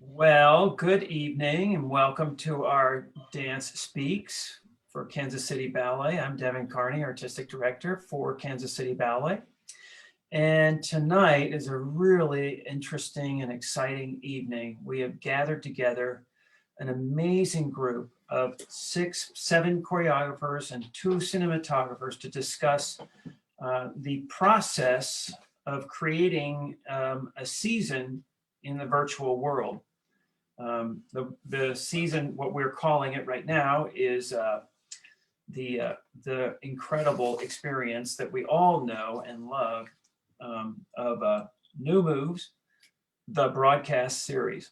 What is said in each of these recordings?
Well, good evening and welcome to our Dance Speaks for Kansas City Ballet. I'm Devin Carney, Artistic Director for Kansas City Ballet. And tonight is a really interesting and exciting evening. We have gathered together an amazing group of 7 choreographers and 2 cinematographers to discuss the process of creating a season in the virtual world. The season, what we're calling it right now, is the incredible experience that we all know and love of New Moves, the broadcast series.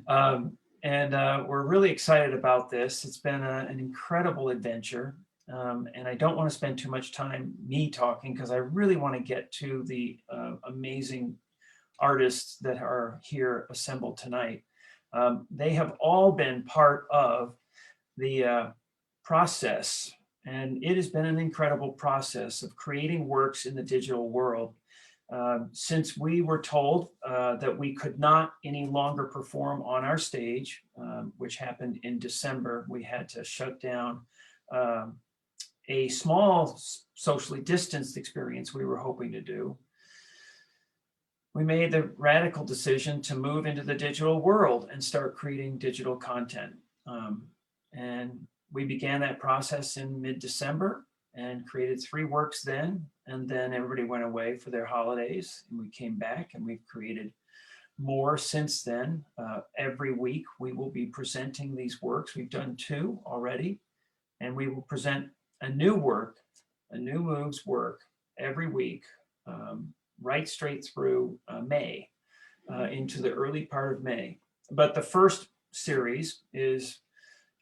And we're really excited about this. It's been an incredible adventure. And I don't want to spend too much time me talking because I really want to get to the amazing artists that are here assembled tonight. They have all been part of the process, and it has been an incredible process of creating works in the digital world. Since we were told that we could not any longer perform on our stage, which happened in December, we had to shut down a small socially distanced experience we were hoping to do. We made the radical decision to move into the digital world and start creating digital content. And we began that process in mid-December and created 3 works then. And then everybody went away for their holidays and we came back and we've created more since then. Every week we will be presenting these works. We've done 2 already, and we will present a new work, a New Moves work every week, right straight through May, into the early part of May. But the first series is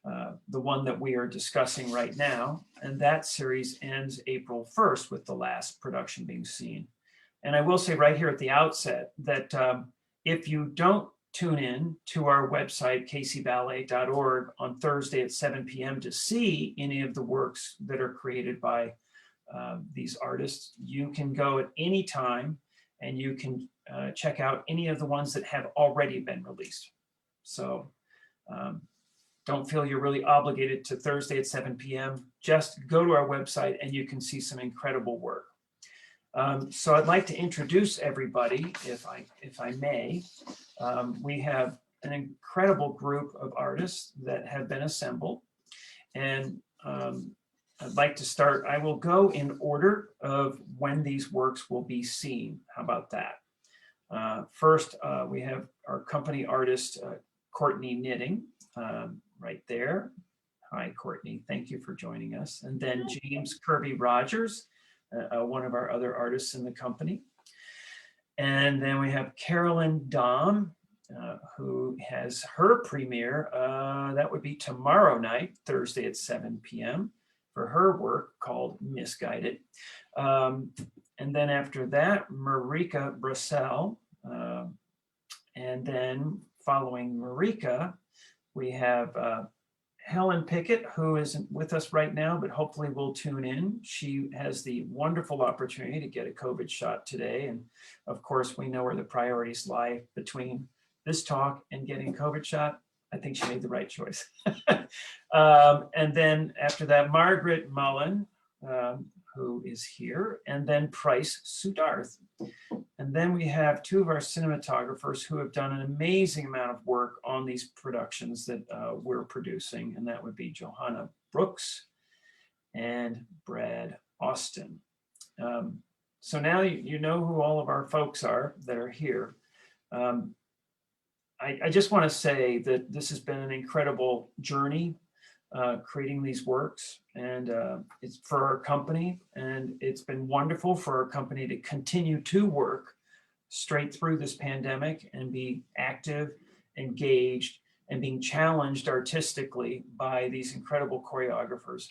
the one that we are discussing right now, and that series ends April 1st with the last production being seen. And I will say right here at the outset that if you don't tune in to our website, kcballet.org, on Thursday at 7 p.m. to see any of the works that are created by these artists, you can go at any time and you can check out any of the ones that have already been released. So don't feel you're really obligated to Thursday at 7 p.m. Just go to our website and you can see some incredible work. So I'd like to introduce everybody, if I may. We have an incredible group of artists that have been assembled, and I'd like to start. I will go in order of when these works will be seen. How about that? First, we have our company artist, Courtney Knitting, right there. Hi, Courtney. Thank you for joining us. And then James Kirby Rogers, one of our other artists in the company. And then we have Carolyn Dom, who has her premiere. That would be tomorrow night, Thursday at 7 p.m. for her work called Misguided. And then after that, Marika Brassel. And then following Marika, we have Helen Pickett, who isn't with us right now, but hopefully will tune in. She has the wonderful opportunity to get a COVID shot today. And of course, we know where the priorities lie between this talk and getting a COVID shot. I think she made the right choice. And then after that, Margaret Mullen, who is here, and then Price Sudarth. And then we have 2 of our cinematographers who have done an amazing amount of work on these productions that we're producing, and that would be Johanna Brooks and Brad Austin. So now you know who all of our folks are that are here. I just want to say that this has been an incredible journey creating these works, and it's for our company, and it's been wonderful for our company to continue to work straight through this pandemic and be active, engaged, and being challenged artistically by these incredible choreographers.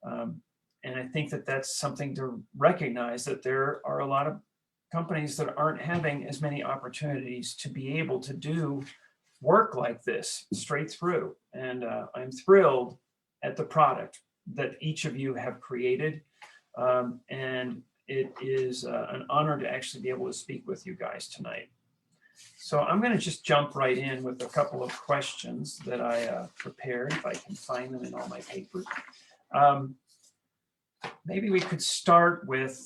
And I think that that's something to recognize, that there are a lot of companies that aren't having as many opportunities to be able to do work like this straight through. And I'm thrilled at the product that each of you have created. And it is an honor to actually be able to speak with you guys tonight. So I'm going to just jump right in with a couple of questions that I prepared, if I can find them in all my papers. Maybe we could start with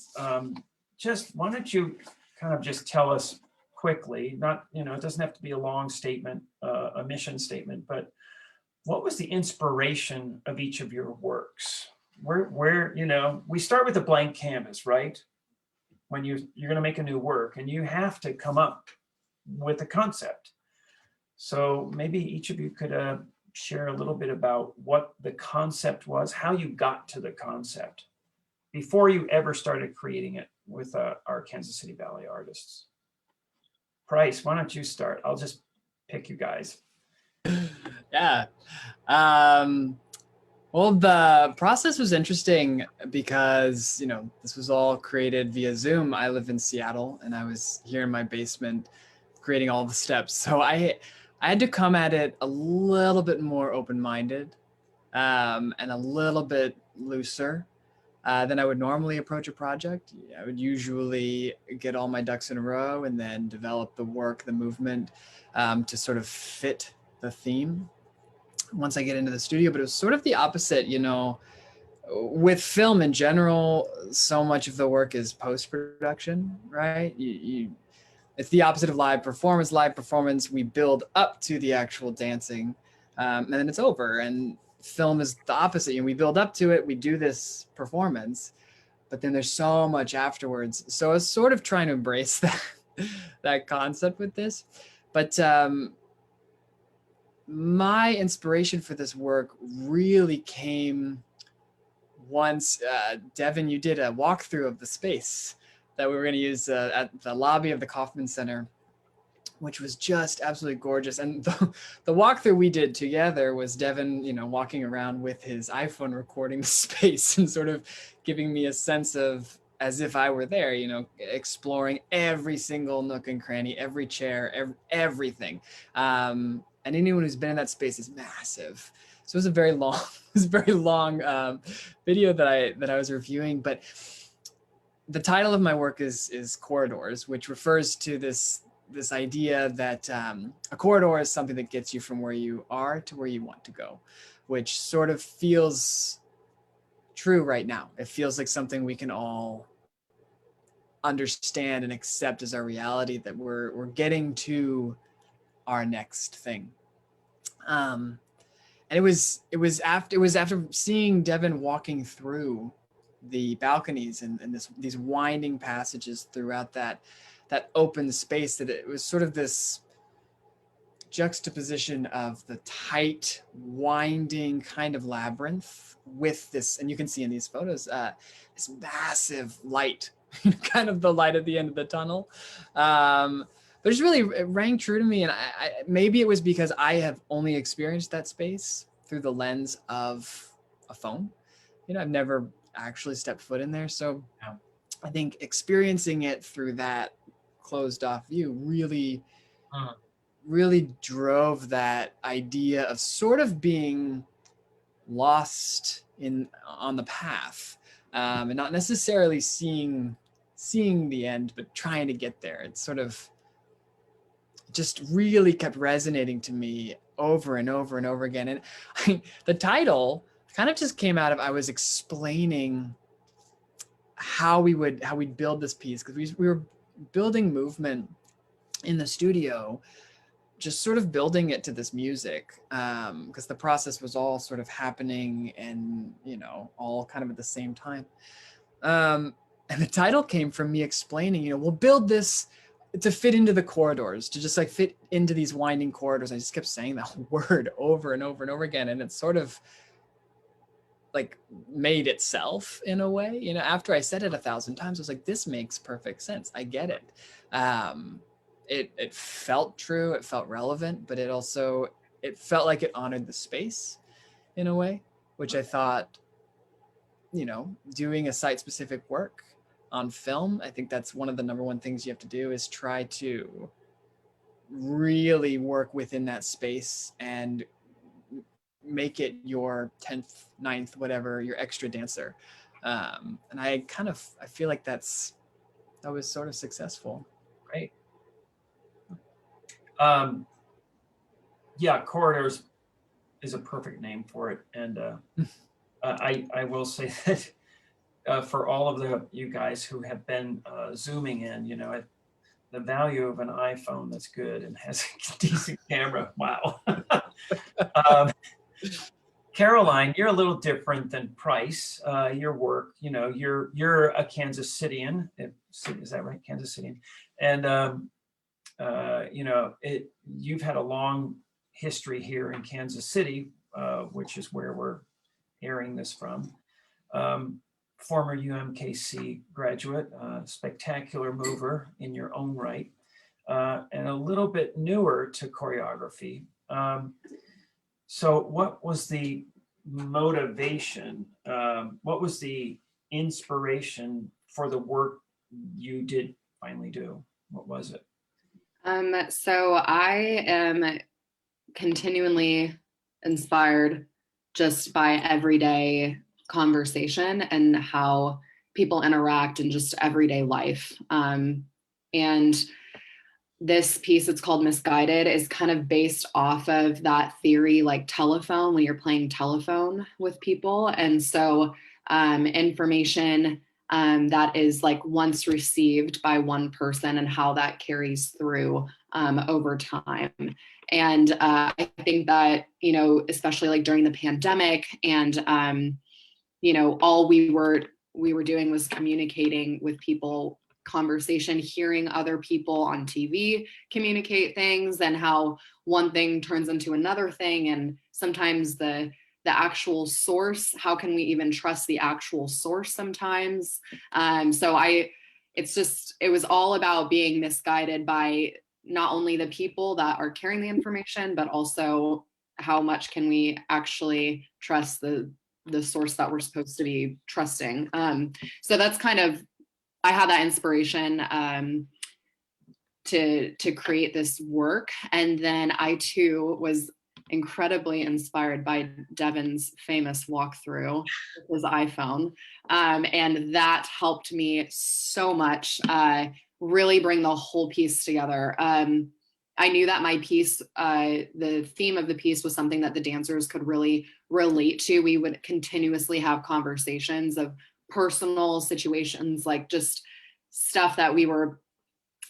just, why don't you kind of just tell us quickly, not, it doesn't have to be a long statement, a mission statement, but what was the inspiration of each of your works? Where we start with a blank canvas, right? When you're going to make a new work, and you have to come up with a concept. So maybe each of you could share a little bit about what the concept was, how you got to the concept before you ever started creating it with our Kansas City Ballet artists. Price, why don't you start? I'll just pick you guys. Yeah. Well, the process was interesting because, this was all created via Zoom. I live in Seattle, and I was here in my basement creating all the steps. So I had to come at it a little bit more open-minded, and a little bit looser than I would normally approach a project. I would usually get all my ducks in a row and then develop the work, the movement, to sort of fit the theme once I get into the studio. But it was sort of the opposite, with film in general. So much of the work is post-production, right? It's the opposite of live performance. Live performance, we build up to the actual dancing, and then it's over. And film is the opposite. We build up to it, we do this performance, but then there's so much afterwards. So I was sort of trying to embrace that concept with this. But my inspiration for this work really came once, Devin, you did a walkthrough of the space that we were going to use at the lobby of the Kaufman Center, which was just absolutely gorgeous. And the walkthrough we did together was Devin, walking around with his iPhone recording the space and sort of giving me a sense of as if I were there, exploring every single nook and cranny, every chair, everything. And anyone who's been in that space is massive. So it was a very long video that I was reviewing. But the title of my work is Corridors, which refers to this idea that a corridor is something that gets you from where you are to where you want to go, which sort of feels true right now. It feels like something we can all understand and accept as our reality, that we're getting to our next thing. And it was after seeing Devin walking through the balconies and these winding passages throughout that open space, that it was sort of this juxtaposition of the tight, winding kind of labyrinth with this, and you can see in these photos, this massive light, kind of the light at the end of the tunnel. But it rang true to me, and I maybe it was because I have only experienced that space through the lens of a phone. I've never actually stepped foot in there, so yeah. I think experiencing it through that closed off view really drove that idea of sort of being lost on the path, and not necessarily seeing the end, but trying to get there. It's sort of just really kept resonating to me over and over and over again. And the title kind of just came out of, I was explaining how we'd build this piece, because we were building movement in the studio, just sort of building it to this music, because the process was all sort of happening and all kind of at the same time. And the title came from me explaining, we'll build this to fit into the corridors, to just like fit into these winding corridors. I just kept saying that word over and over and over again, and it sort of like made itself in a way. After I said it 1,000 times, I was like, this makes perfect sense. I get it. It felt true, it felt relevant, but it felt like it honored the space in a way, which I thought, doing a site-specific work on film, I think that's one of the number one things you have to do, is try to really work within that space and make it your 10th, 9th, whatever, your extra dancer. And I feel like that was sort of successful. Great. Um, yeah, corridors is a perfect name for it. And I will say that for all of you guys who have been zooming in, the value of an iPhone that's good and has a decent camera. Wow. um, Caroline, you're a little different than Price. Your work, you're a Kansas Citian. Is that right? Kansas Citian. And you've had a long history here in Kansas City, which is where we're airing this from. Former UMKC graduate, spectacular mover in your own right, and a little bit newer to choreography. So what was the motivation? What was the inspiration for the work you did finally do? What was it? So I am continually inspired just by everyday conversation and how people interact in just everyday life. And this piece, it's called Misguided, is kind of based off of that theory, like telephone, when you're playing telephone with people. And so information that is like once received by one person and how that carries through over time. And I think that, especially like during the pandemic and, all we were doing was communicating with people, conversation, hearing other people on TV communicate things, and how one thing turns into another thing. And sometimes the actual source, how can we even trust the actual source sometimes? It was all about being misguided by not only the people that are carrying the information, but also how much can we actually trust the source that we're supposed to be trusting. So that's kind of, I had that inspiration to create this work. And then I too was incredibly inspired by Devin's famous walkthrough with his iPhone. And that helped me so much really bring the whole piece together. I knew that my piece, the theme of the piece was something that the dancers could really relate to. We would continuously have conversations of personal situations, like just stuff that we were,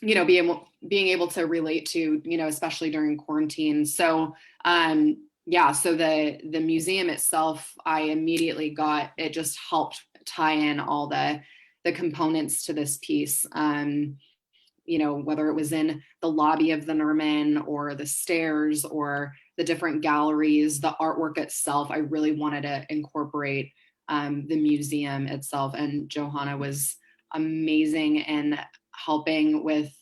being able to relate to, especially during quarantine. So, so the museum itself, I immediately got, it just helped tie in all the components to this piece. Whether it was in the lobby of the Nerman or the stairs or the different galleries, the artwork itself, I really wanted to incorporate the museum itself. And Johanna was amazing in helping with,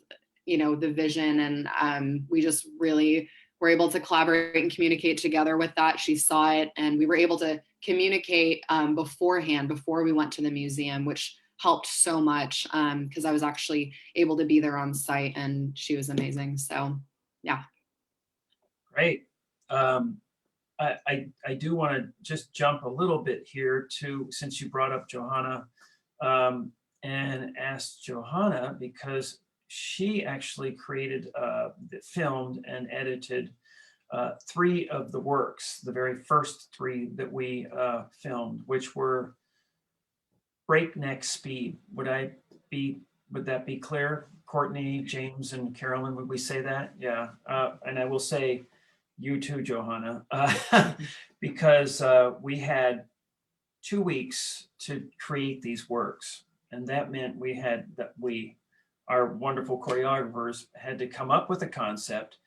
the vision. And we just really were able to collaborate and communicate together with that. She saw it, and we were able to communicate beforehand, before we went to the museum, which helped so much because I was actually able to be there on site, and she was amazing. So, yeah. Great. I do want to just jump a little bit here to, since you brought up Johanna, and asked Johanna, because she actually created, filmed and edited 3 of the works, the very first 3 that we filmed, which were breakneck speed. Would that be clear? Courtney, James, and Carolyn, would we say that? Yeah. And I will say you too, Johanna, because we had 2 weeks to create these works. And that meant our wonderful choreographers had to come up with a concept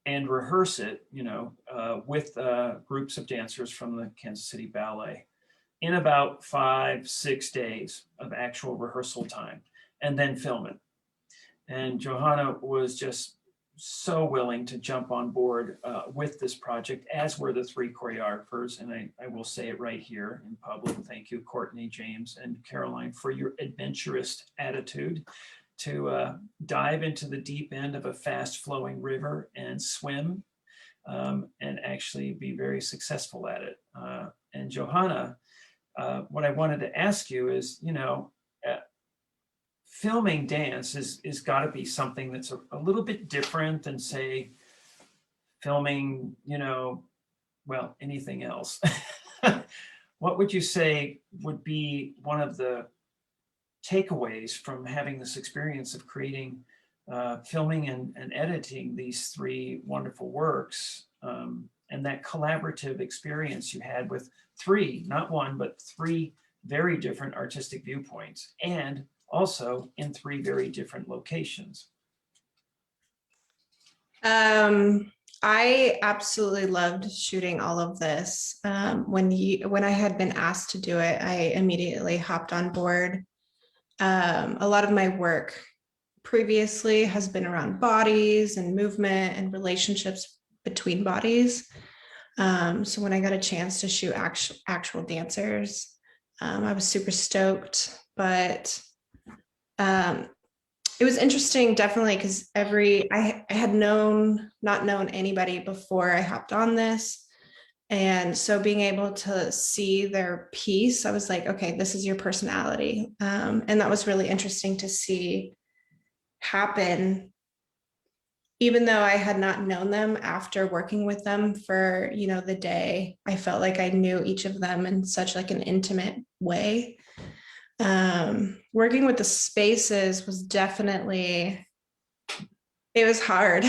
and rehearse it, with groups of dancers from the Kansas City Ballet in about 5-6 days of actual rehearsal time, and then film it. And Johanna was just so willing to jump on board with this project, as were the 3 choreographers. And I will say it right here in public. Thank you, Courtney, James, and Caroline, for your adventurous attitude to dive into the deep end of a fast flowing river and swim, and actually be very successful at it. And Johanna, what I wanted to ask you is, filming dance is got to be something that's a little bit different than, say, filming, well, anything else, what would you say would be one of the takeaways from having this experience of creating, filming and editing these three wonderful works, and that collaborative experience you had with three, not one, but three very different artistic viewpoints, and also in three very different locations? I absolutely loved shooting all of this. When I had been asked to do it, I immediately hopped on board. A lot of my work previously has been around bodies and movement and relationships between bodies. So when I got a chance to shoot actual dancers, I was super stoked. But it was interesting, definitely, because I had not known anybody before I hopped on this. And so being able to see their piece, I was like, okay, this is your personality. And that was really interesting to see happen, even though I had not known them. After working with them for, the day, I felt like I knew each of them in such like an intimate way. Working with the spaces was definitely, it was hard.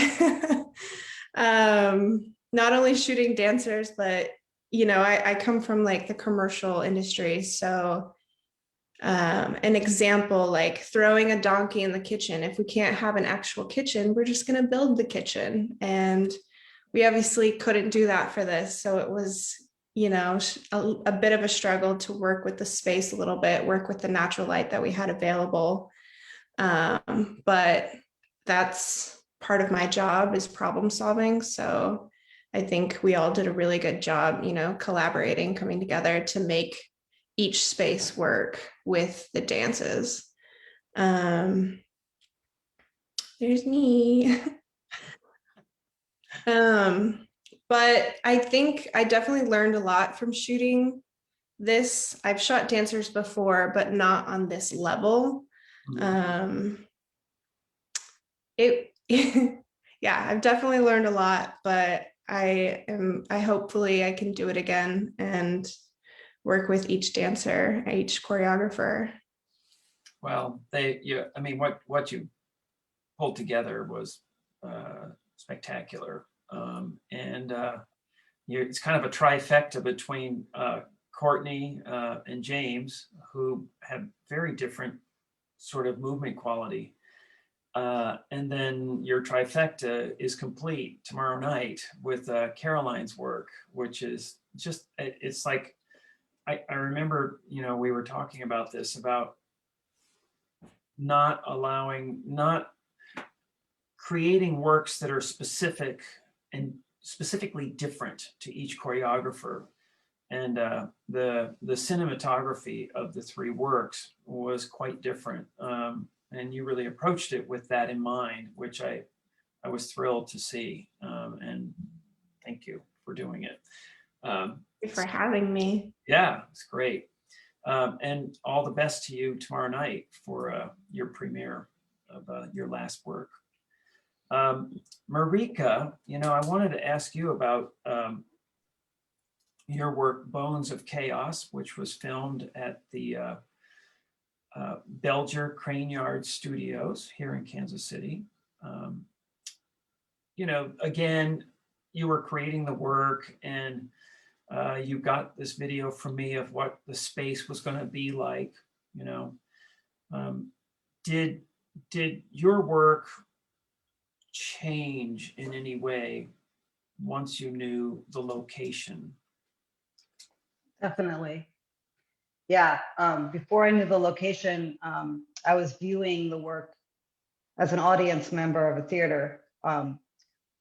Not only shooting dancers, but I come from like the commercial industry. So an example, like throwing a donkey in the kitchen. If we can't have an actual kitchen, we're just going to build the kitchen. And we obviously couldn't do that for this. So it was, a bit of a struggle to work with the space a little bit, work with the natural light that we had available. But that's part of my job, is problem solving. So I think we all did a really good job, collaborating, coming together to make each space work with the dances. There's me. But I think I definitely learned a lot from shooting this. I've shot dancers before, but not on this level. It yeah, I've definitely learned a lot, but hopefully I can do it again and work with each dancer, each choreographer. Well, what you pulled together was spectacular, and it's kind of a trifecta between Courtney and James, who have very different sort of movement quality. And then your trifecta is complete tomorrow night with Caroline's work, which is just, it's like, I remember, we were talking about this, about not creating works that are specific and specifically different to each choreographer. And the cinematography of the three works was quite different. And you really approached it with that in mind, which I was thrilled to see. And thank you for doing it. Thank you for having me. Yeah, it's great. And all the best to you tomorrow night for your premiere of your last work. Marika, I wanted to ask you about your work, Bones of Chaos, which was filmed at the Belger Crane Yard Studios here in Kansas City. Again, you were creating the work, and you got this video from me of what the space was going to be like. Did your work change in any way once you knew the location? Definitely. Yeah. Before I knew the location, I was viewing the work as an audience member of a theater,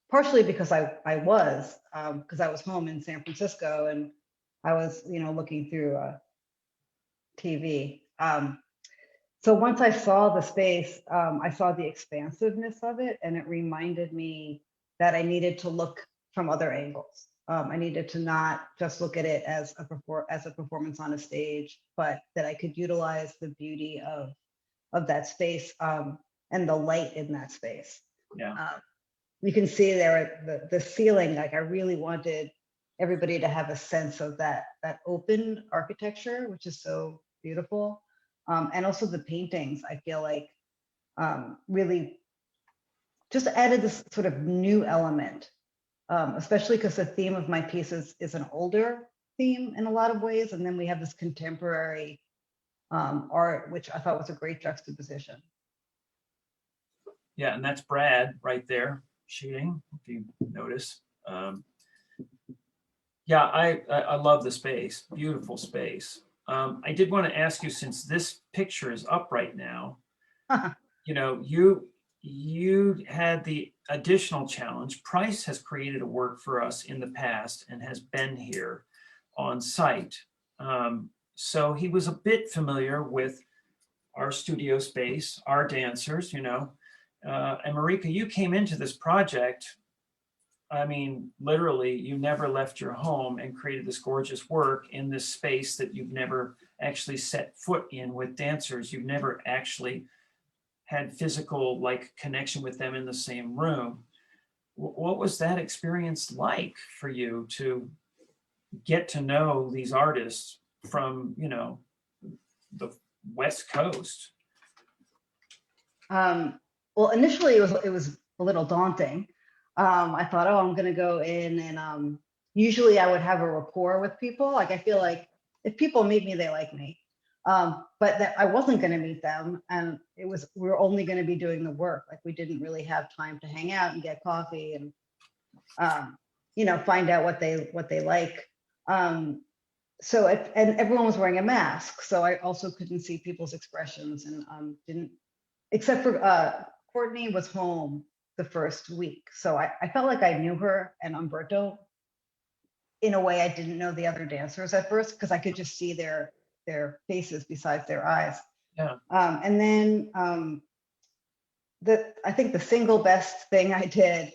partially because I was home in San Francisco, and I was, looking through TV. So once I saw the space, I saw the expansiveness of it, and it reminded me that I needed to look from other angles. I needed to not just look at it as a performance on a stage, but that I could utilize the beauty of that space, and the light in that space. Yeah. you can see there the ceiling, like I really wanted everybody to have a sense of that open architecture, which is so beautiful. And also the paintings, I feel like really just added this sort of new element, especially because the theme of my piece is an older theme in a lot of ways. And then we have this contemporary art, which I thought was a great juxtaposition. Yeah, and that's Brad right there shooting, if you notice. Yeah, I love the space, beautiful space. I did want to ask you, since this picture is up right now, you know, you had the additional challenge. Price has created a work for us in the past and has been here on site. So he was a bit familiar with our studio space, our dancers, you know. And Marika, you came into this project, I mean, literally, you never left your home and created this gorgeous work in this space that you've never actually set foot in with dancers. You've never actually had physical like connection with them in the same room. What was that experience like for you to get to know these artists from, you know, the West Coast? Well, initially it was a little daunting. I thought, oh, I'm going to go in and usually I would have a rapport with people. Like I feel like if people meet me, they like me. But that I wasn't going to meet them, and we were only going to be doing the work. Like we didn't really have time to hang out and get coffee and you know, find out what they like. So and everyone was wearing a mask, so I also couldn't see people's expressions and didn't, except for Courtney was home the first week. So I felt like I knew her and Umberto in a way I didn't know the other dancers at first, because I could just see their faces besides their eyes. Yeah. And then I think the single best thing I did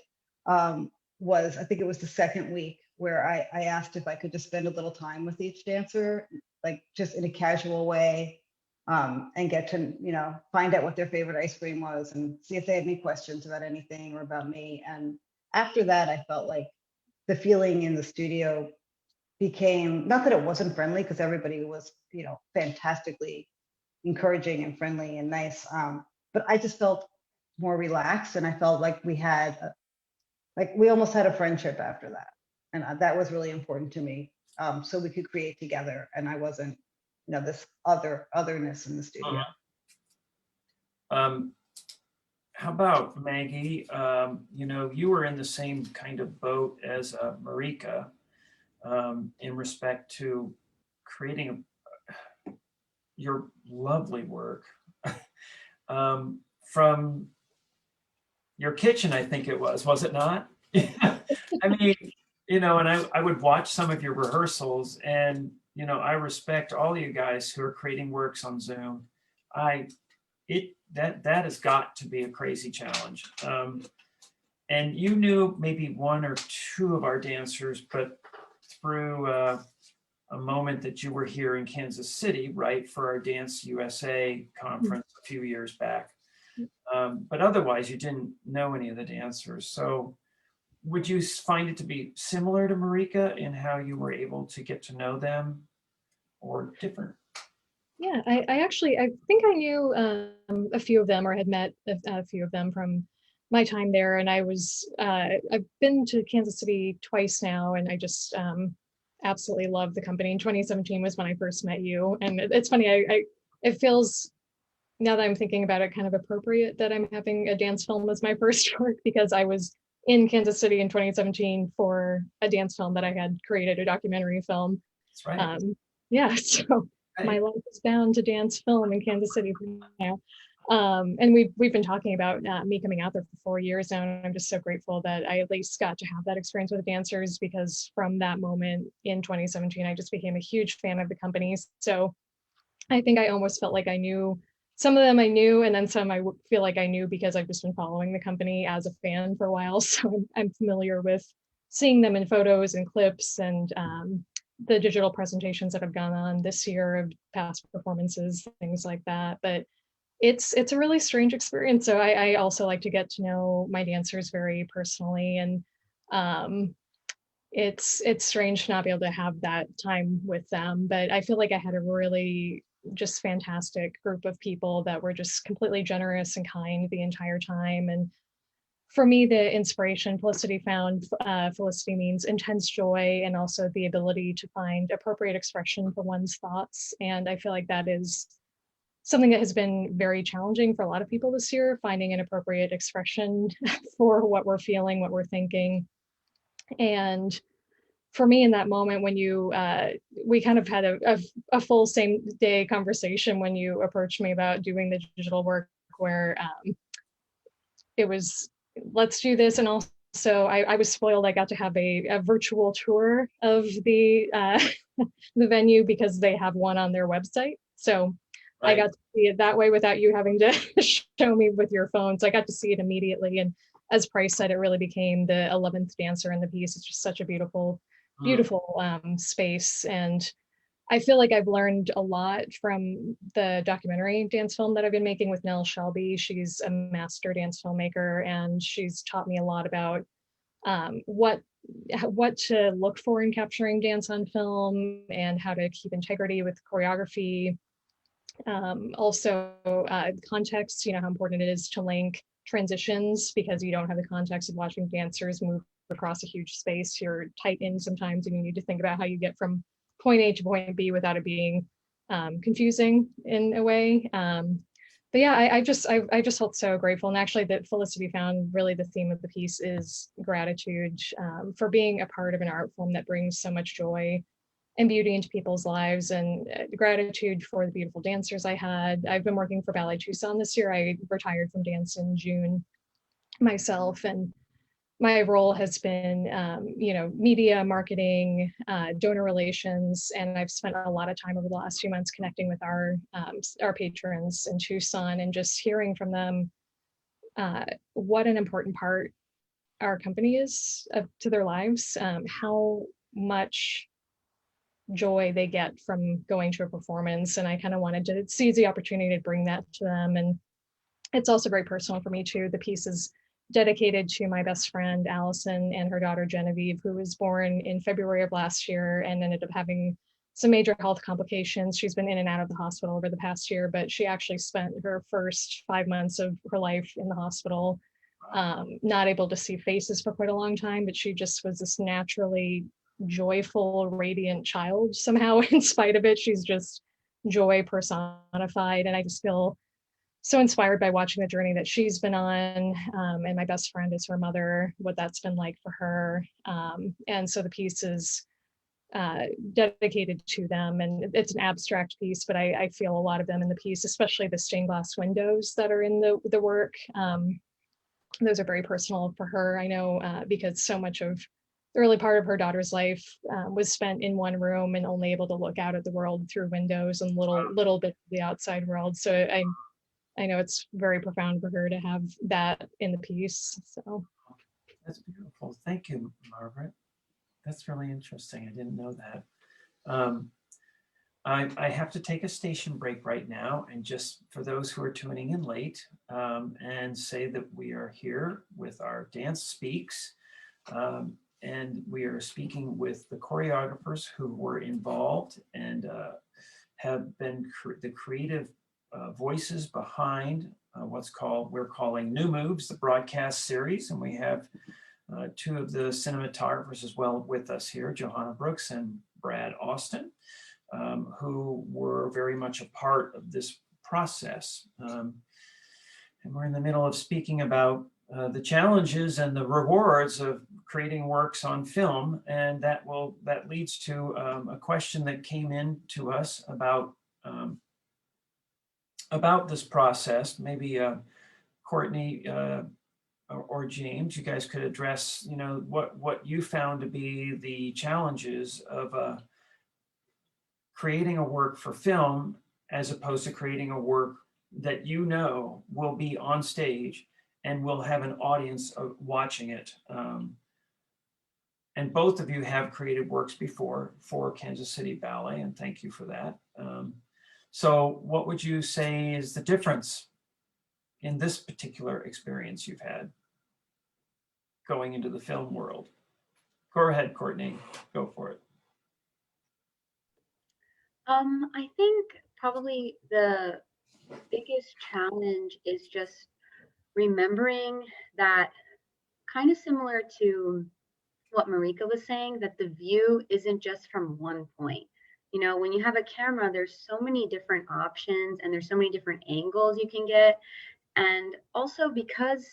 was, I think it was the second week, where I asked if I could just spend a little time with each dancer, like just in a casual way, and get to, you know, find out what their favorite ice cream was and see if they had any questions about anything or about me. And after that, I felt like the feeling in the studio became, not that it wasn't friendly, because everybody was, you know, fantastically encouraging and friendly and nice. But I just felt more relaxed, and I felt like we almost had a friendship after that. And that was really important to me. So we could create together, and I wasn't, you know, this otherness in the studio. How about Maggie? You know, you were in the same kind of boat as Marika in respect to creating your lovely work from your kitchen, I think it was it not? I mean, you know, and I would watch some of your rehearsals, and, you know, I respect all you guys who are creating works on Zoom. That has got to be a crazy challenge. And you knew maybe one or two of our dancers, but through a moment that you were here in Kansas City, right, for our Dance USA conference a few years back. But otherwise, you didn't know any of the dancers. So would you find it to be similar to Marika in how you were able to get to know them, or different? Yeah, I think I knew a few of them, or had met a few of them from my time there. And I've been to Kansas City twice now, and I just absolutely love the company. In 2017 was when I first met you. And it's funny, it feels, now that I'm thinking about it, kind of appropriate that I'm having a dance film as my first work, because I was in Kansas City in 2017 for a dance film that I had created, a documentary film. That's right. Yeah, so my life is bound to dance film in Kansas City now. And we've been talking about me coming out there for 4 years now, and I'm just so grateful that I at least got to have that experience with the dancers, because from that moment in 2017, I just became a huge fan of the company. So I think I almost felt like I knew some of them, and then some I feel like I knew because I've just been following the company as a fan for a while. So I'm familiar with seeing them in photos and clips, and the digital presentations that have gone on this year of past performances, things like that. But it's a really strange experience. So I also like to get to know my dancers very personally, and um, it's strange to not be able to have that time with them. But I feel like I had a really just fantastic group of people that were just completely generous and kind the entire time. And for me, the inspiration Felicity found, Felicity means intense joy and also the ability to find appropriate expression for one's thoughts. And I feel like that is something that has been very challenging for a lot of people this year, finding an appropriate expression for what we're feeling, what we're thinking. And for me in that moment when you we kind of had a full same day conversation when you approached me about doing the digital work, where it was, let's do this. And also I was spoiled. I got to have a virtual tour of the the venue because they have one on their website. So I got to see it that way without you having to show me with your phone. So I got to see it immediately. And as Price said, it really became the 11th dancer in the piece. It's just such a beautiful, beautiful space. And I feel like I've learned a lot from the documentary dance film that I've been making with Nell Shelby. She's a master dance filmmaker, and she's taught me a lot about what to look for in capturing dance on film and how to keep integrity with choreography. Also, context, how important it is to link transitions, because you don't have the context of watching dancers move across a huge space. You're tight in sometimes, and you need to think about how you get from point A to point B without it being confusing in a way. But yeah, I just felt so grateful. And actually that Felicity found really the theme of the piece is gratitude for being a part of an art form that brings so much joy and beauty into people's lives, and gratitude for the beautiful dancers I had. I've been working for Ballet Tucson this year. I retired from dance in June myself, and my role has been, media, marketing, donor relations, and I've spent a lot of time over the last few months connecting with our patrons in Tucson and just hearing from them what an important part our company is to their lives, how much joy they get from going to a performance. And I kind of wanted to seize the opportunity to bring that to them. And it's also very personal for me too. The piece is dedicated to my best friend Allison and her daughter Genevieve, who was born in February of last year and ended up having some major health complications. She's been in and out of the hospital over the past year, but she actually spent her first 5 months of her life in the hospital, not able to see faces for quite a long time, but she just was this naturally joyful, radiant child somehow. In spite of it, she's just joy personified. And I just feel so inspired by watching the journey that she's been on. And my best friend is her mother, what that's been like for her. And so the piece is dedicated to them. And it's an abstract piece, but I feel a lot of them in the piece, especially the stained glass windows that are in the work. Those are very personal for her, I know, because so much of the early part of her daughter's life was spent in one room and only able to look out at the world through windows and little bit of the outside world. So I know it's very profound for her to have that in the piece. So That's beautiful. Thank you, Margaret. That's really interesting. I didn't know that. I have to take a station break right now, and just for those who are tuning in late, and say that we are here with our Dance Speaks, and we are speaking with the choreographers who were involved and have been the creative voices behind we're calling New Moves, the broadcast series, and we have two of the cinematographers as well with us here, Johanna Brooks and Brad Austin, who were very much a part of this process. And we're in the middle of speaking about the challenges and the rewards of creating works on film, and that leads to a question that came in to us about this process. Maybe Courtney or James, you guys could address, what you found to be the challenges of creating a work for film as opposed to creating a work that will be on stage and will have an audience watching it. And both of you have created works before for Kansas City Ballet, and thank you for that. So what would you say is the difference in this particular experience you've had going into the film world? Go ahead, Courtney, go for it. I think probably the biggest challenge is just remembering that, kind of similar to what Marika was saying, that the view isn't just from one point. You know, when you have a camera, there's so many different options and there's so many different angles you can get. And also because,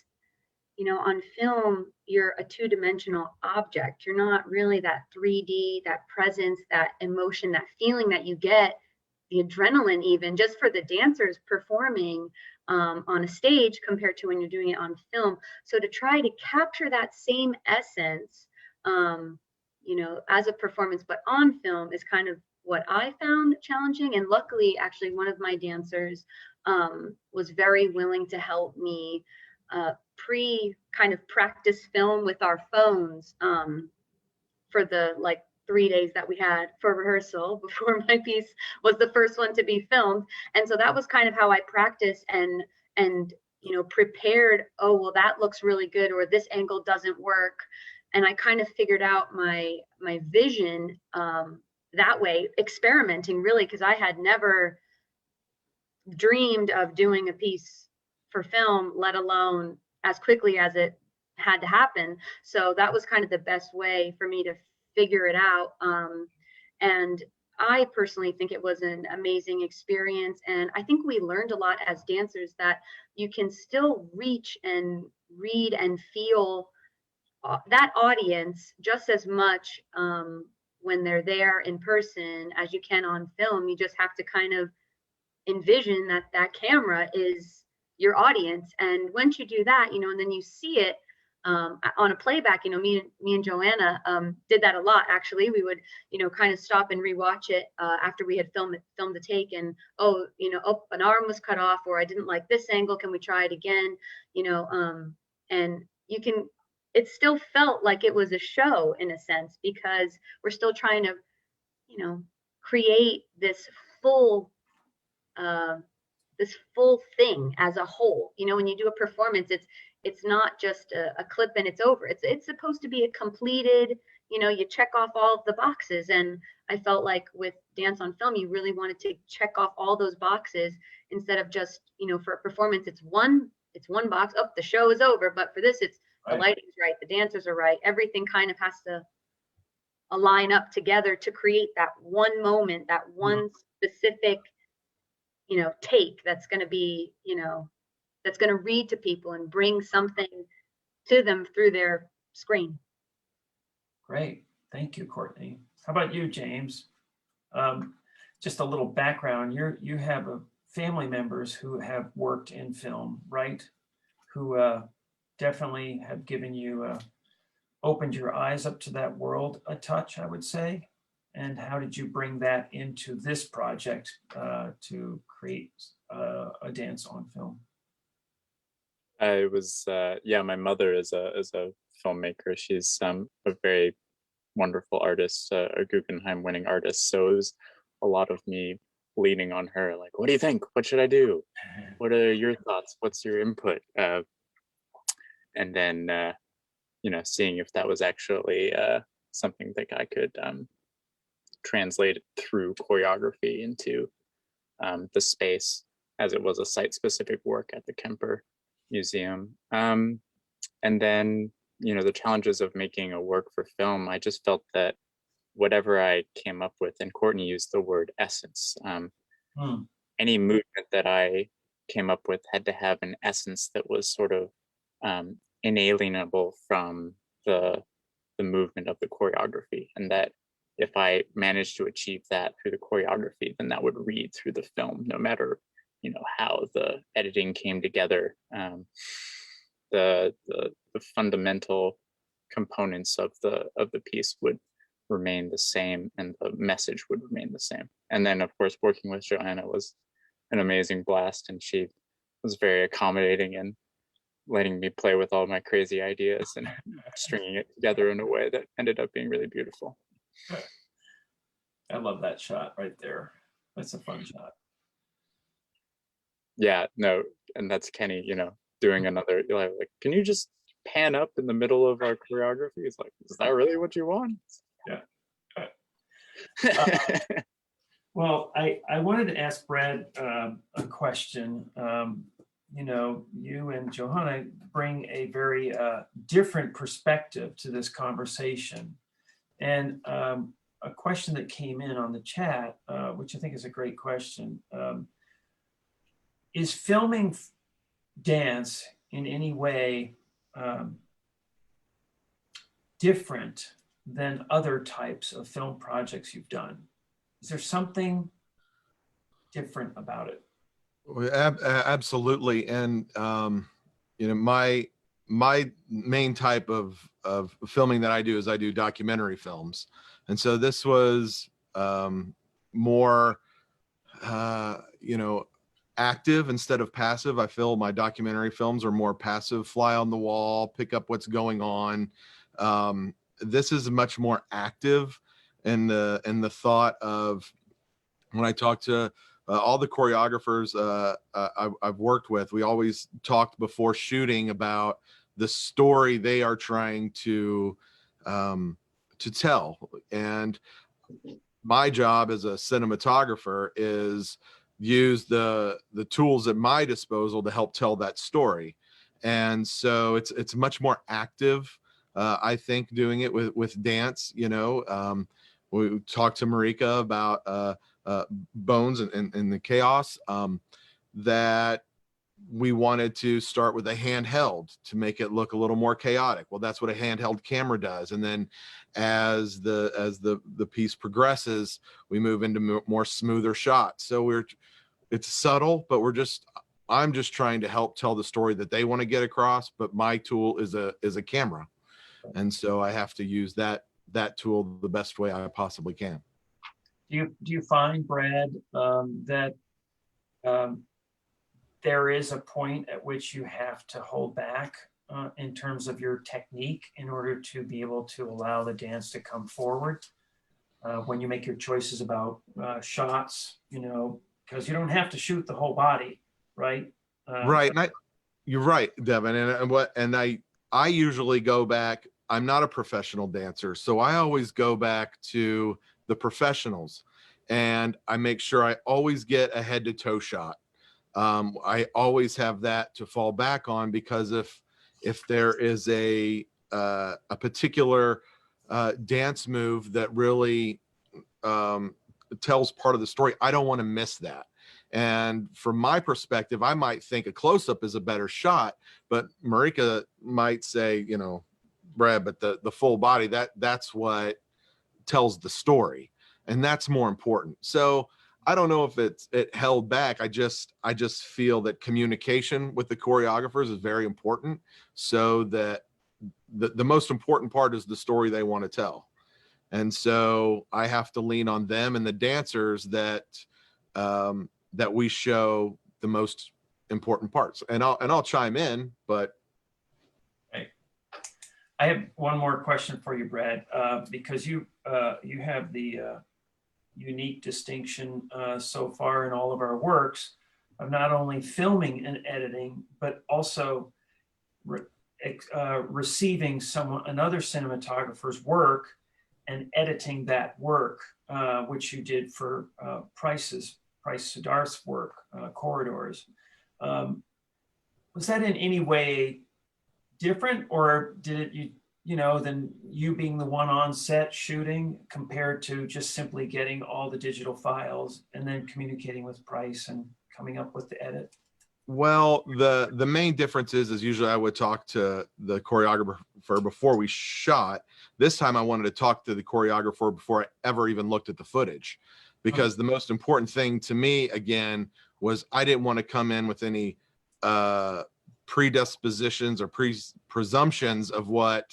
you know, on film, you're a two-dimensional object. You're not really that 3D, that presence, that emotion, that feeling that you get, the adrenaline even just for the dancers performing on a stage compared to when you're doing it on film. So to try to capture that same essence, you know, as a performance, but on film is kind of what I found challenging. And luckily, actually, one of my dancers was very willing to help me kind of practice film with our phones for the like 3 days that we had for rehearsal before my piece was the first one to be filmed. And so that was kind of how I practiced and you know, prepared, oh well, that looks really good, or this angle doesn't work. And I kind of figured out my vision that way, experimenting really, because I had never dreamed of doing a piece for film, let alone as quickly as it had to happen. So that was kind of the best way for me to figure it out. And I personally think it was an amazing experience. And I think we learned a lot as dancers that you can still reach and read and feel that audience just as much when they're there in person as you can on film. You just have to kind of envision that that camera is your audience. And once you do that, you know, and then you see it on a playback, you know, me and Joanna did that a lot. Actually, we would, you know, kind of stop and rewatch it after we had filmed the take, and oh, you know, oh, an arm was cut off, or I didn't like this angle. Can we try it again? You know, and you can. It still felt like it was a show in a sense, because we're still trying to, you know, create this full thing as a whole. You know, when you do a performance, it's not just a clip and it's over. It's supposed to be a completed, you know, you check off all of the boxes. And I felt like with dance on film, you really wanted to check off all those boxes instead of just, you know, for a performance, it's one box. Oh, the show is over. But for this, it's the lighting's right, the dancers are right. Everything kind of has to align up together to create that one moment, that one specific, you know, take that's going to be, you know, that's going to read to people and bring something to them through their screen. Great. Thank you, Courtney. How about you, James? Just a little background. You have family members who have worked in film, right? Who definitely have given you, opened your eyes up to that world a touch, I would say. And how did you bring that into this project to create a dance on film? I was, yeah, my mother is a filmmaker. She's a very wonderful artist, a Guggenheim winning artist. So it was a lot of me leaning on her, like, what do you think? What should I do? What are your thoughts? What's your input? And then, you know, seeing if that was actually something that I could translate through choreography into the space, as it was a site-specific work at the Kemper Museum. And then, you know, the challenges of making a work for film, I just felt that whatever I came up with, and Courtney used the word essence, any movement that I came up with had to have an essence that was sort of inalienable from the movement of the choreography, and that if I managed to achieve that through the choreography, then that would read through the film, no matter, you know, how the editing came together. The fundamental components of the piece would remain the same, and the message would remain the same. And then, of course, working with Joanna was an amazing blast, and she was very accommodating and letting me play with all my crazy ideas and stringing it together in a way that ended up being really beautiful. I love that shot right there. That's a fun shot. yeah, no, and that's Kenny, doing another, like, can you just pan up in the middle of our choreography? It's like, is that really what you want? Yeah. Well, I wanted to ask Brad a question. You and Johanna bring a very different perspective to this conversation. And a question that came in on the chat, which I think is a great question, is filming dance in any way different than other types of film projects you've done? Is there something different about it? Well, absolutely. And my main type of filming that I do is I do documentary films, and so this was more active instead of passive. I feel my documentary films are more passive, fly on the wall, pick up what's going on. This is much more active in the thought of, when I talk to all the choreographers I've worked with, we always talked before shooting about the story they are trying to tell. And my job as a cinematographer is use the tools at my disposal to help tell that story. And so it's much more active, I think, doing it with dance. We talked to Marika about Bones and the Chaos, that we wanted to start with a handheld to make it look a little more chaotic. Well, that's what a handheld camera does. And then as the piece progresses, we move into more smoother shots. So it's subtle, but I'm just trying to help tell the story that they want to get across. But my tool is a camera. And so I have to use that tool the best way I possibly can. Do you find, Brad, that there is a point at which you have to hold back in terms of your technique in order to be able to allow the dance to come forward when you make your choices about shots, because you don't have to shoot the whole body, right? Right. And you're right, Devin. And I usually go back. I'm not a professional dancer, so I always go back to the professionals, and I make sure I always get a head to toe shot. I always have that to fall back on, because if there is a particular dance move that really tells part of the story, I don't want to miss that. And from my perspective, I might think a close-up is a better shot, but Marika might say, Brad, but the full body, that's what tells the story, and that's more important. So I don't know if it held back. I just feel that communication with the choreographers is very important, so that the most important part is the story they want to tell. And so I have to lean on them and the dancers that we show the most important parts. And I'll chime in, but I have one more question for you, Brad, because you have the unique distinction so far in all of our works of not only filming and editing, but also receiving another cinematographer's work and editing that work, which you did for Price Siddharth's work, Corridors. Was that in any way different, or did it than you being the one on set shooting, compared to just simply getting all the digital files and then communicating with Price and coming up with the edit? Well, the main difference is usually I would talk to the choreographer before we shot. This time I wanted to talk to the choreographer before I ever even looked at the footage, because the most important thing to me, again, was I didn't want to come in with any predispositions or presumptions of what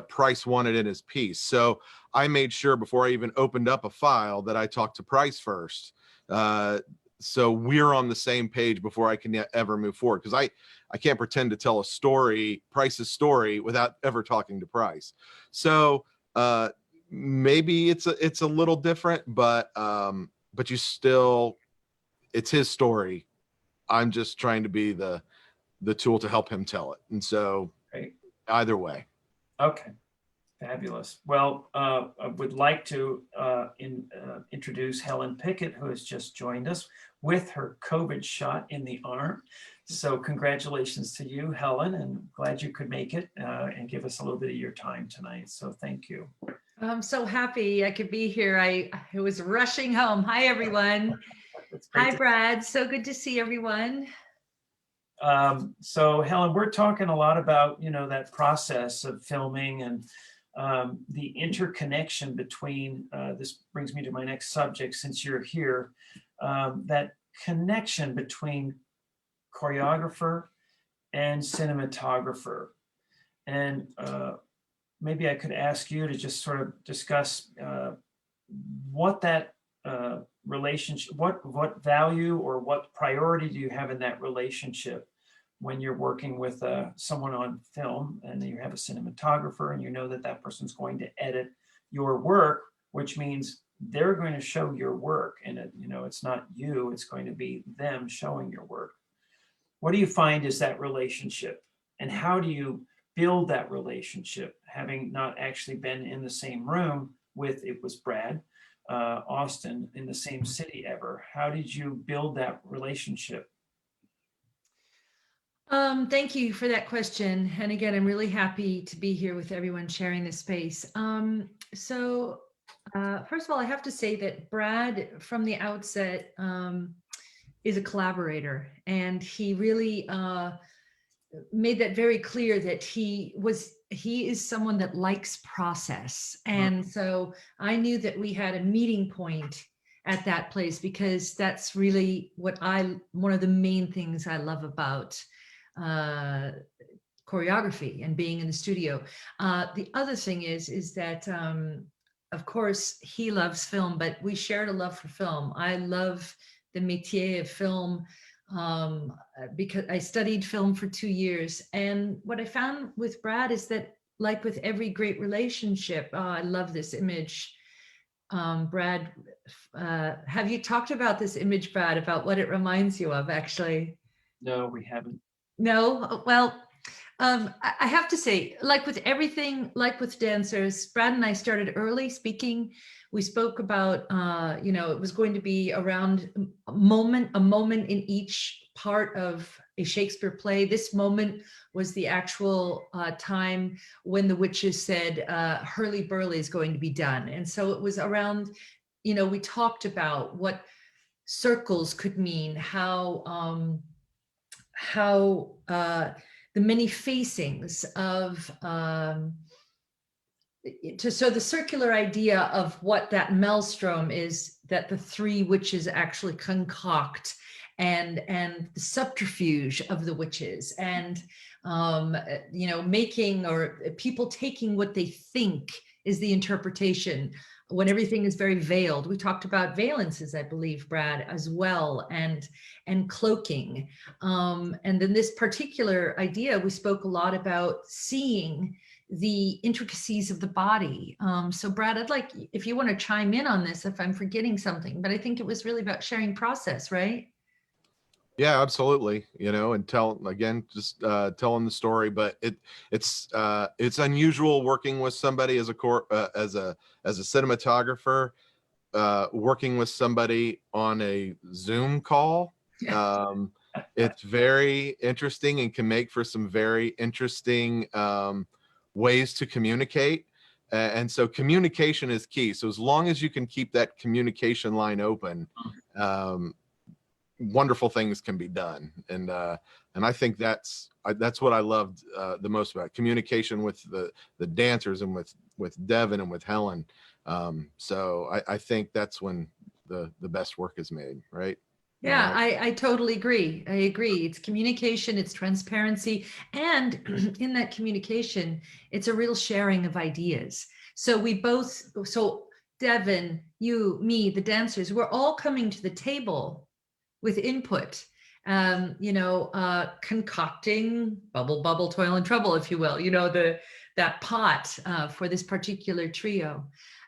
Price wanted in his piece. So I made sure before I even opened up a file that I talked to Price first. So we're on the same page before I can ever move forward, because I can't pretend to tell Price's story, without ever talking to Price. So maybe it's a little different, but you still, it's his story. I'm just trying to be the tool to help him tell it. And so Great. either way. Okay. Fabulous. Well, I would like to introduce Helen Pickett, who has just joined us with her COVID shot in the arm. So congratulations to you, Helen, and glad you could make it and give us a little bit of your time tonight. So thank you. I'm so happy I could be here. I was rushing home. Hi, everyone. Hi, Brad. So good to see everyone. So Helen, we're talking a lot about, that process of filming and the interconnection between, this brings me to my next subject since you're here, that connection between choreographer and cinematographer. And maybe I could ask you to just sort of discuss what that relationship, what value or what priority do you have in that relationship when you're working with someone on film and you have a cinematographer and you know that that person's going to edit your work, which means they're going to show your work, and it's not you, it's going to be them showing your work. What do you find is that relationship, and how do you build that relationship, having not actually been in the same room with, it was Brad Austin, in the same city ever? How did you build that relationship? Thank you for that question. And again, I'm really happy to be here with everyone sharing this space. First of all, I have to say that Brad, from the outset, is a collaborator, and he really made that very clear that he is someone that likes process. And so I knew that we had a meeting point at that place, because that's really one of the main things I love about choreography and being in the studio. The other thing is that, of course, he loves film, but we shared a love for film. I love the métier of film because I studied film for 2 years. And what I found with Brad is that, like with every great relationship, I love this image. Brad, have you talked about this image, Brad, about what it reminds you of, actually? No, we haven't. No? Well, I have to say, like with everything, like with dancers, Brad and I started early speaking. We spoke about, it was going to be around a moment in each part of a Shakespeare play. This moment was the actual time when the witches said, hurly burly is going to be done. And so it was around, we talked about what circles could mean, how the many facings of so the circular idea of what that maelstrom is that the three witches actually concoct, and the subterfuge of the witches, and making, or people taking what they think is the interpretation when everything is very veiled. We talked about valences, I believe, Brad, as well, and cloaking. And then this particular idea, we spoke a lot about seeing the intricacies of the body. So Brad, I'd like, if you want to chime in on this, if I'm forgetting something, but I think it was really about sharing process, right? Yeah, absolutely. And telling the story, but it's unusual working with somebody as a cinematographer, working with somebody on a Zoom call. It's very interesting and can make for some very interesting ways to communicate. And so communication is key. So as long as you can keep that communication line open, wonderful things can be done. And I think that's what I loved the most about communication with the dancers, and with Devin and with Helen. So I think that's when the best work is made, right? Yeah, I totally agree. I agree. It's communication, it's transparency. And in that communication, it's a real sharing of ideas. So Devin, you, me, the dancers, we're all coming to the table with input, concocting bubble, toil and trouble, if you will, that pot for this particular trio.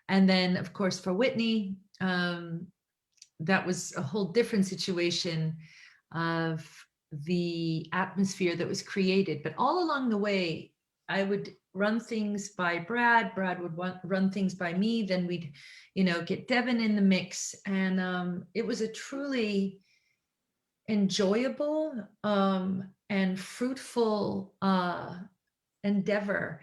And then, of course, for Whitney, that was a whole different situation of the atmosphere that was created. But all along the way, I would run things by Brad. Brad would run things by me. Then we'd, get Devin in the mix. And it was a truly enjoyable and fruitful endeavor.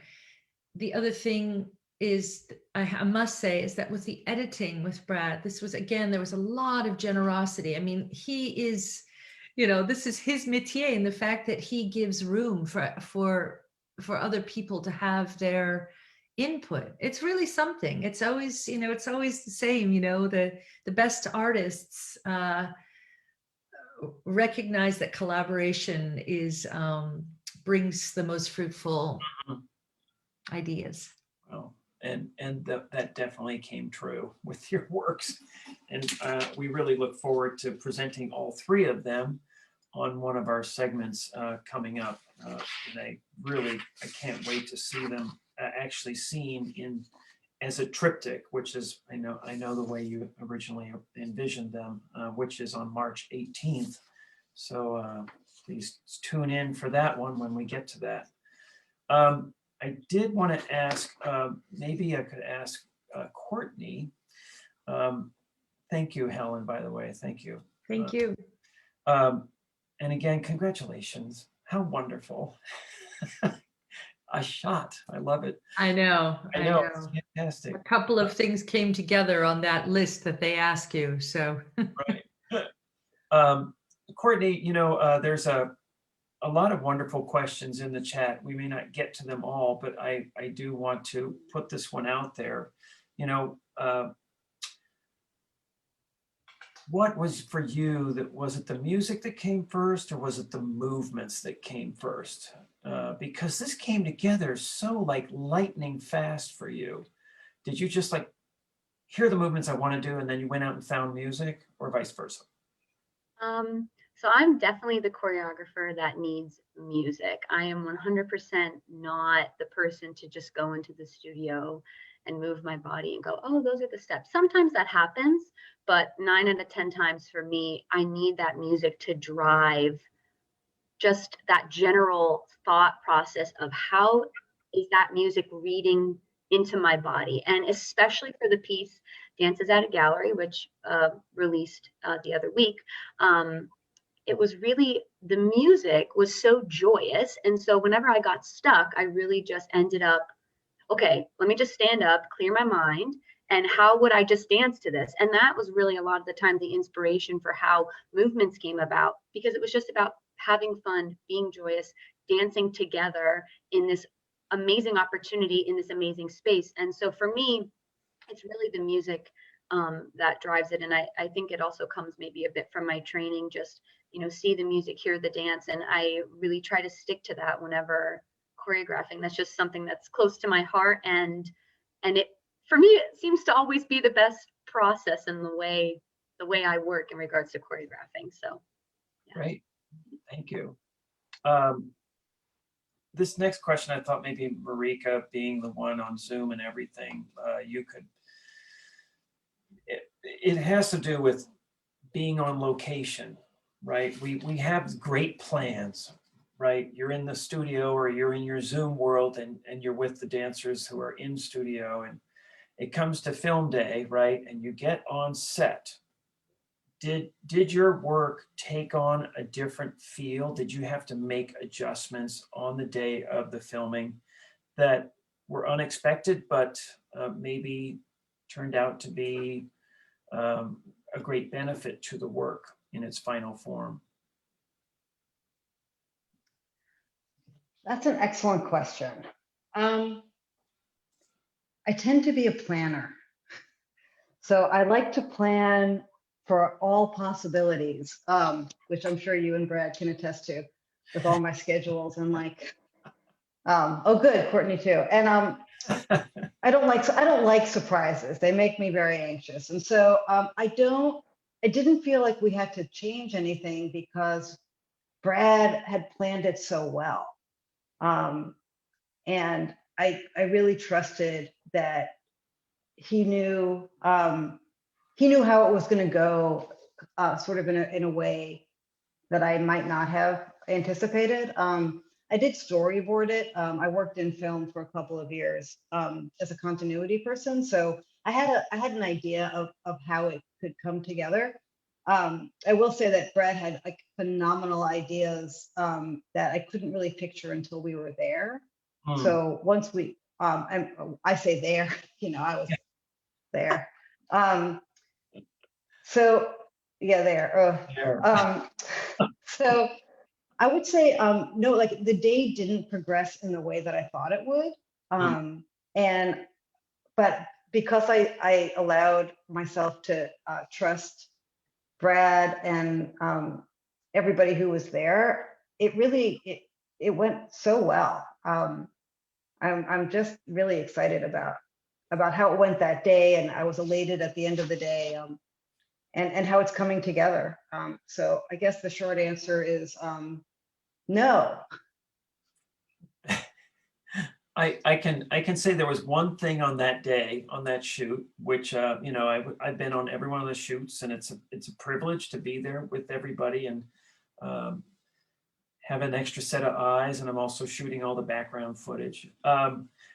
The other thing is, I must say, is that with the editing with Brad, this was, again, there was a lot of generosity. I mean, he is, this is his métier, and the fact that he gives room for other people to have their input, it's really something. It's always, it's always the same, the best artists recognize that collaboration is brings the most fruitful ideas. Well, and that definitely came true with your works, and we really look forward to presenting all three of them on one of our segments coming up. And I can't wait to see them actually seen in as a triptych, which is, I know the way you originally envisioned them, which is on March 18th. So please tune in for that one when we get to that. I did want to ask, maybe I could ask Courtney. Thank you, Helen, by the way. Thank you. Thank you. And again, congratulations. How wonderful. A shot. I love it. I know. It's fantastic. A couple of things came together on that list that they ask you. So right. Courtney, there's a lot of wonderful questions in the chat. We may not get to them all, but I do want to put this one out there. What was for you, was it the music that came first, or was it the movements that came first? Because this came together so like lightning fast for you. Did you just like hear the movements I want to do and then you went out and found music, or vice versa? So I'm definitely the choreographer that needs music. I am 100% not the person to just go into the studio and move my body and go, oh, those are the steps. Sometimes that happens, but 9 out of 10 times for me, I need that music to drive just that general thought process of how is that music reading into my body. And especially for the piece Dances at a Gallery, which released the other week, it was really, the music was so joyous. And so whenever I got stuck, I really just ended up, okay, let me just stand up, clear my mind, and how would I just dance to this? And that was really a lot of the time the inspiration for how movements came about, because it was just about having fun, being joyous, dancing together in this amazing opportunity, in this amazing space. And so for me, it's really the music that drives it. And I think it also comes maybe a bit from my training, just, see the music, hear the dance. And I really try to stick to that whenever choreographing. That's just something that's close to my heart. And it, for me, it seems to always be the best process in the way I work in regards to choreographing. So. Yeah. Great. Thank you. This next question, I thought maybe Marika, being the one on Zoom and everything, you could, it has to do with being on location, right? We have great plans, right? You're in the studio or you're in your Zoom world and you're with the dancers who are in studio, and it comes to film day, right? And you get on set. Did your work take on a different feel? Did you have to make adjustments on the day of the filming that were unexpected, but maybe turned out to be a great benefit to the work in its final form? That's an excellent question. I tend to be a planner. So I like to plan for all possibilities, which I'm sure you and Brad can attest to with all my schedules and like, oh good, Courtney too. And I don't like surprises. They make me very anxious. And so I didn't feel like we had to change anything because Brad had planned it so well. And I really trusted that he knew he knew how it was going to go, sort of in a way that I might not have anticipated. I did storyboard it. I worked in film for a couple of years as a continuity person, so I had an idea of how it could come together. I will say that Brad had like phenomenal ideas that I couldn't really picture until we were there. So once we, and I say there, you know, I was there. So yeah, there. There. So I would say no, like the day didn't progress in the way that I thought it would. And but because I allowed myself to trust Brad and everybody who was there, it really it went so well. I'm just really excited about how it went that day, and I was elated at the end of the day, and how it's coming together. So I guess the short answer is no. I can say there was one thing on that day, on that shoot, which you know, I've been on every one of the shoots, and it's a privilege to be there with everybody and have an extra set of eyes, and I'm also shooting all the background footage.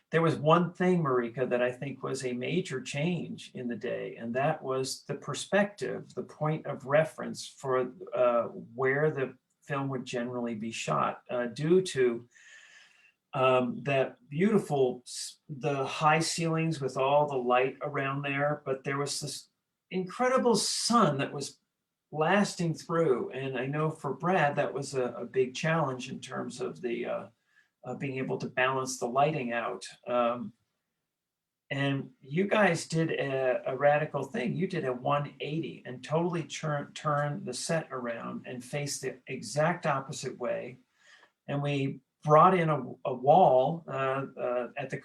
There was one thing, Marika, that I think was a major change in the day, and that was the perspective, the point of reference for where the film would generally be shot, due to that beautiful, the high ceilings with all the light around there, but there was this incredible sun that was lasting through. And I know for Brad, that was a big challenge in terms of the being able to balance the lighting out. And you guys did a radical thing. You did a 180 and totally turned the set around and faced the exact opposite way. And we brought in a wall at the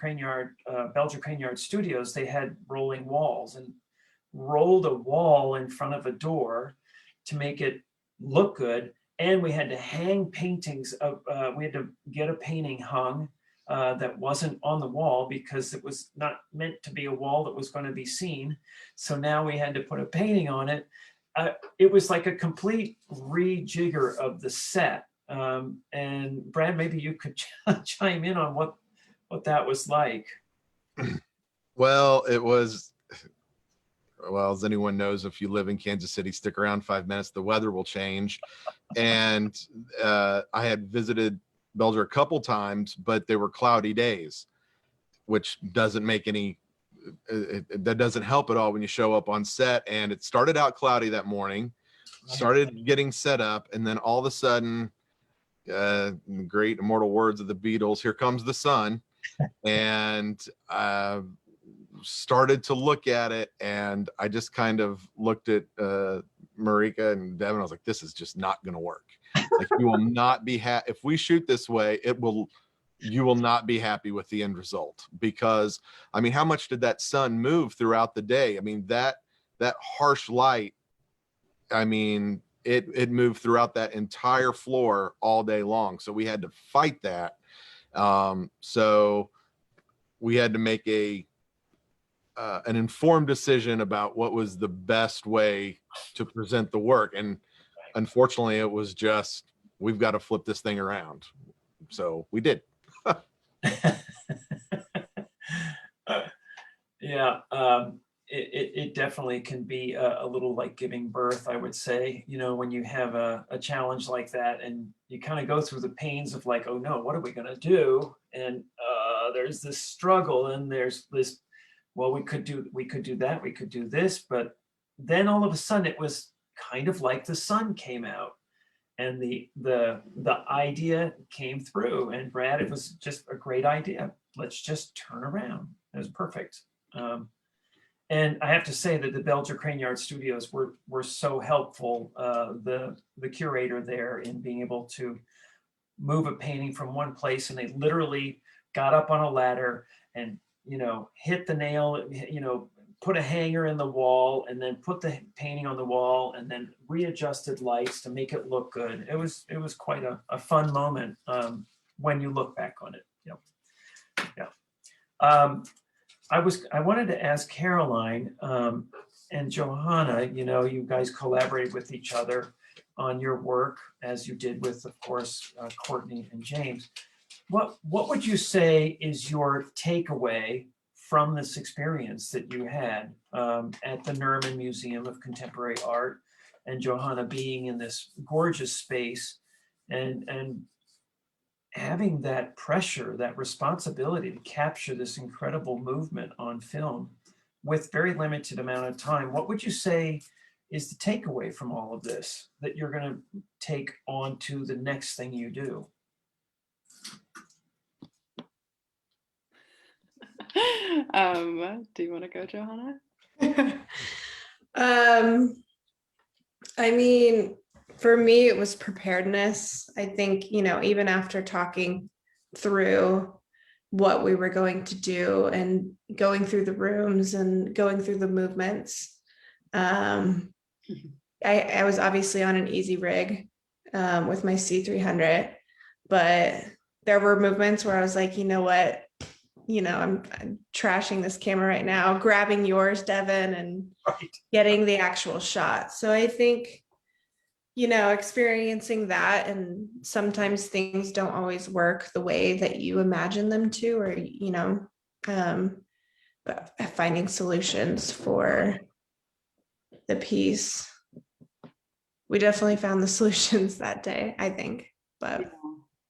Belger Crane Studios. They had rolling walls, and rolled a wall in front of a door to make it look good. And we had to hang paintings of, we had to get a painting hung that wasn't on the wall because it was not meant to be a wall that was going to be seen. So now we had to put a painting on it. It was like a complete rejigger of the set. And Brad, maybe you could chime in on what that was like. Well, it was, well, as anyone knows, if you live in Kansas City, stick around 5 minutes, the weather will change. And I had visited Belger a couple times, but they were cloudy days, which doesn't make any, that doesn't help at all when you show up on set. And it started out cloudy that morning, started getting set up, and then all of a sudden, great immortal words of the Beatles, here comes the sun. And started to look at it, and I just kind of looked at Marika and Devin. I was like, this is just not going to work. Like, you will not be happy if we shoot this way. You will not be happy with the end result, because I mean, how much did that sun move throughout the day? I mean, that harsh light, I mean, it moved throughout that entire floor all day long. So we had to fight that. So we had to make an informed decision about what was the best way to present the work. And unfortunately, it was just, we've got to flip this thing around. So we did. Yeah, it definitely can be a little like giving birth, I would say, you know, when you have a challenge like that, and you kind of go through the pains of like, oh no, what are we going to do? And there's this struggle, and there's this, well, we could do that, we could do this, but then all of a sudden it was kind of like the sun came out, and the idea came through. And Brad, it was just a great idea. Let's just turn around. It was perfect. And I have to say that the Belger Crane Studios were so helpful. The curator there, in being able to move a painting from one place, and they literally got up on a ladder and, you know, hit the nail, you know, put a hanger in the wall, and then put the painting on the wall, and then readjusted lights to make it look good. It was quite a fun moment when you look back on it. You know. Yeah. I wanted to ask Caroline, and Johanna, you know, you guys collaborated with each other on your work, as you did with, of course, Courtney and James. What would you say is your takeaway from this experience that you had at the Nerman Museum of Contemporary Art, and Johanna being in this gorgeous space and having that pressure, that responsibility to capture this incredible movement on film with very limited amount of time? What would you say is the takeaway from all of this that you're going to take on to the next thing you do? Do you want to go, Johanna? I mean, for me, it was preparedness. I think, you know, even after talking through what we were going to do and going through the rooms and going through the movements, I was obviously on an easy rig with my C300, but there were movements where I was like, you know what, you know, I'm trashing this camera right now, grabbing yours, Devin, and getting the actual shot. So I think, you know, experiencing that, and sometimes things don't always work the way that you imagine them to, or, you know, but finding solutions for the piece. We definitely found the solutions that day, I think. But Yeah,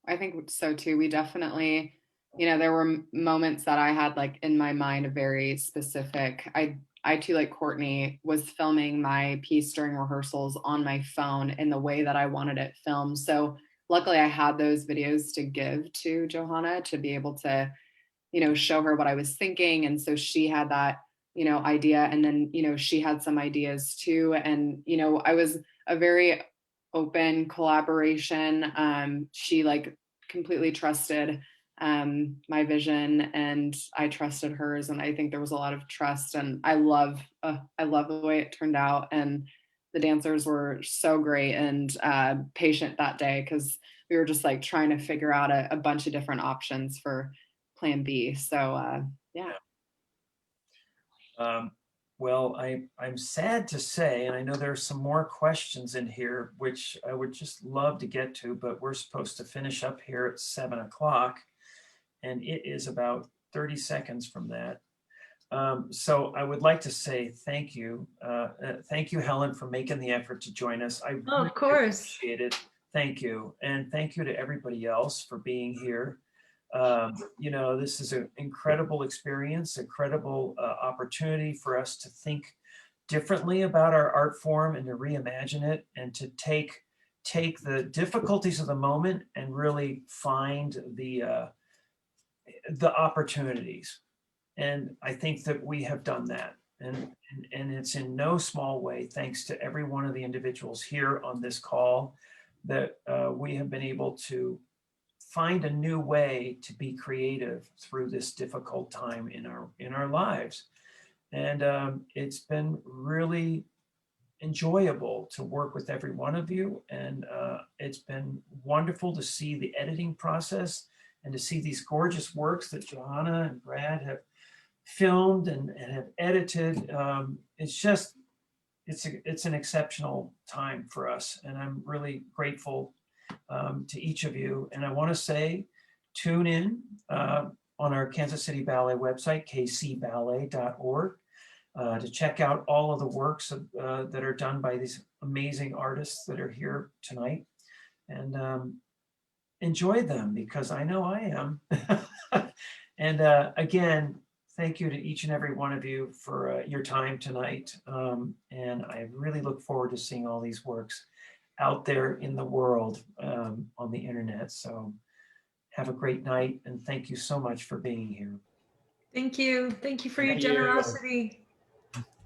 I think so too. We definitely, you know, there were moments that I had like in my mind a very specific. I too, like Courtney, was filming my piece during rehearsals on my phone in the way that I wanted it filmed. So luckily I had those videos to give to Johanna to be able to, you know, show her what I was thinking. And so she had that, you know, idea. And then, you know, she had some ideas too. And, you know, I was a very open collaboration. She like completely trusted my vision, and I trusted hers. And I think there was a lot of trust, and I love the way it turned out. And the dancers were so great and patient that day, because we were just like trying to figure out a bunch of different options for plan B. So yeah. Well, I'm sad to say, and I know there's some more questions in here, which I would just love to get to, but we're supposed to finish up here at 7 o'clock, and it is about 30 seconds from that. So I would like to say thank you. Thank you, Helen, for making the effort to join us. I Oh, really of course. appreciate it. Thank you. And thank you to everybody else for being here. You know, this is an incredible experience, incredible opportunity for us to think differently about our art form and to reimagine it, and to take the difficulties of the moment and really find the opportunities. And I think that we have done that. And it's in no small way thanks to every one of the individuals here on this call that we have been able to find a new way to be creative through this difficult time in our lives. And it's been really enjoyable to work with every one of you. And it's been wonderful to see the editing process and to see these gorgeous works that Johanna and Brad have filmed and have edited. It's an exceptional time for us, and I'm really grateful to each of you. And I want to say, tune in on our Kansas City Ballet website, kcballet.org, to check out all of the works that are done by these amazing artists that are here tonight, and enjoy them, because I know I am. And again, thank you to each and every one of you for your time tonight. And I really look forward to seeing all these works out there in the world on the internet. So have a great night, and thank you so much for being here. Thank you. Thank you for your Thank you. generosity.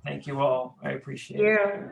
Thank you all. I appreciate it. yeah.